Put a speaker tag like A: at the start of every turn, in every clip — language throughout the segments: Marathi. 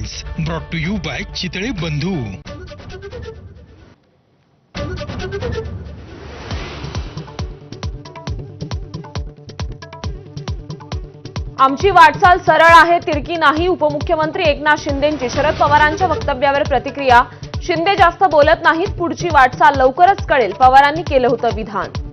A: News brought to you by Chitale Bandhu.
B: आमची वाटचाल सरळ आहे, तिरकी नाही। उपमुख्यमंत्री एकनाथ शिंदेंची शरद पवारांच्या वक्तव्यावर प्रतिक्रिया। शिंदे जास्त बोलत नाहीत, पुढची वाटचाल लवकरच कळेल, पवारांनी केलं होतं विधान।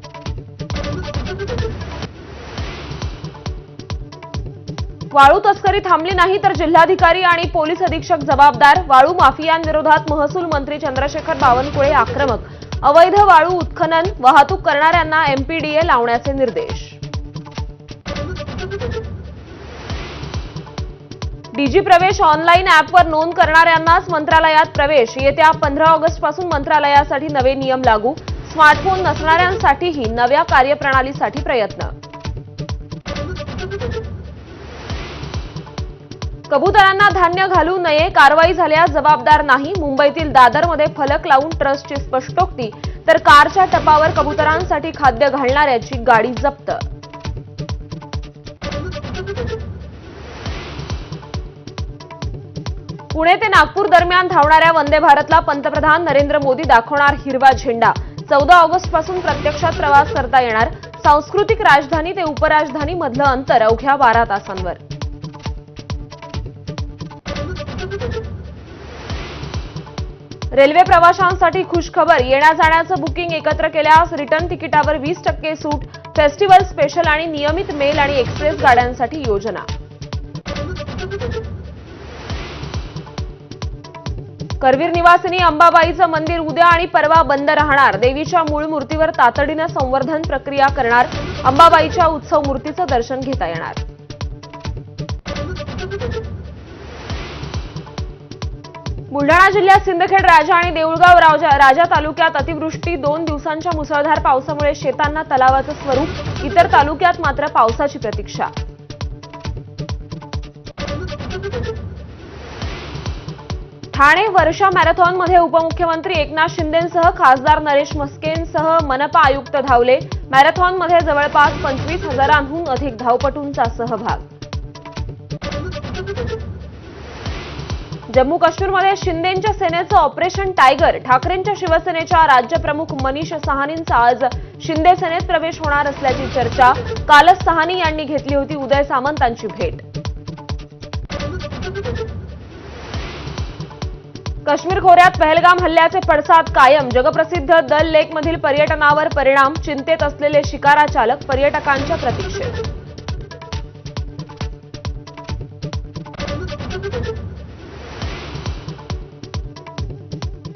B: वाळू तस्करी थांबली नाही तर जिल्हाधिकारी आणि पोलीस अधीक्षक जबाबदार। वाळू माफियांविरोधात महसूल मंत्री चंद्रशेखर बावनकुळे आक्रमक। अवैध वाळू उत्खनन वाहतूक करणाऱ्यांना एमपीडीए लावण्याचे निर्देश। डीजी प्रवेश ऑनलाईन ॲपवर नोंद करणाऱ्यांनाच मंत्रालयात प्रवेश। येत्या 15 ऑगस्टपासून मंत्रालयासाठी नवे नियम लागू। स्मार्टफोन नसणाऱ्यांसाठीही नव्या कार्यप्रणालीसाठी प्रयत्न। कबुतरांना धान्य घालू नये, कारवाई झाल्यास जबाबदार नाही। मुंबईतील दादरमध्ये फलक लावून ट्रस्टची स्पष्टोक्ती, तर कारच्या टपावर कबुतरांसाठी खाद्य घालणाऱ्याची गाडी जप्त। पुणे ते नागपूर दरम्यान धावणाऱ्या वंदे भारतला पंतप्रधान नरेंद्र मोदी दाखवणार हिरवा झेंडा। 14 ऑगस्टपासून प्रत्यक्षात प्रवास करता येणार। सांस्कृतिक राजधानी ते उपराजधानी मधलं अंतर अवघ्या 12 तासांवर। रेल्वे प्रवाशांसाठी खुशखबर, येण्या जाण्याचं बुकिंग एकत्र केल्यास रिटर्न तिकिटावर 20% सूट। फेस्टिवल स्पेशल आणि नियमित मेल आणि एक्सप्रेस गाड्यांसाठी योजना। करवीर निवासिनी अंबाबाईचं मंदिर उद्या आणि परवा बंद राहणार। देवीच्या मूळ मूर्तीवर तातडीनं संवर्धन प्रक्रिया करणार। अंबाबाईच्या उत्सव मूर्तीचं दर्शन घेता येणार। बुलढाणा जिल्ह्यात सिंदखेड राजा आणि देऊळगाव राजा तालुक्यात अतिवृष्टी। 2 दिवसांच्या मुसळधार पावसामुळे शेतांना तलावाचं स्वरूप। इतर तालुक्यात मात्र पावसाची प्रतीक्षा। ठाणे वर्षा मॅरेथॉनमध्ये उपमुख्यमंत्री एकनाथ शिंदेंसह खासदार नरेश म्हस्केंसह मनपा आयुक्त धावले। मॅरेथॉनमध्ये जवळपास 25,000हून अधिक धावपटूंचा सहभाग। जम्मू काश्मीरमध्ये शिंदेंच्या सेनेचं ऑपरेशन टायगर। ठाकरेंच्या शिवसेनेच्या राज्यप्रमुख मनीष सहानींचा आज शिंदे सेनेत प्रवेश होणार असल्याची चर्चा। कालच सहानी यांनी घेतली होती उदय सामंतांची भेट। काश्मीर खोऱ्यात पहलगाम हल्ल्याचे पडसाद कायम। जगप्रसिद्ध दल लेकमधील पर्यटनावर परिणाम। चिंतेत असलेले शिकारा चालक पर्यटकांच्या प्रतीक्षेत।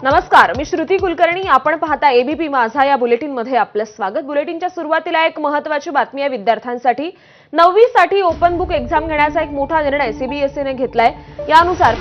B: नमस्कार, मी श्रुती कुलकर्णी। आपण पाहता एबीपी माझा। या बुलेटिनमध्ये आपलं स्वागत। बुलेटिनच्या सुरुवातीला एक महत्त्वाची बातमी आहे विद्यार्थ्यांसाठी। 9वी साठी ओपन बुक एक्झाम घेण्याचा एक मोठा निर्णय सीबीएसईने घेतलाय। यानुसार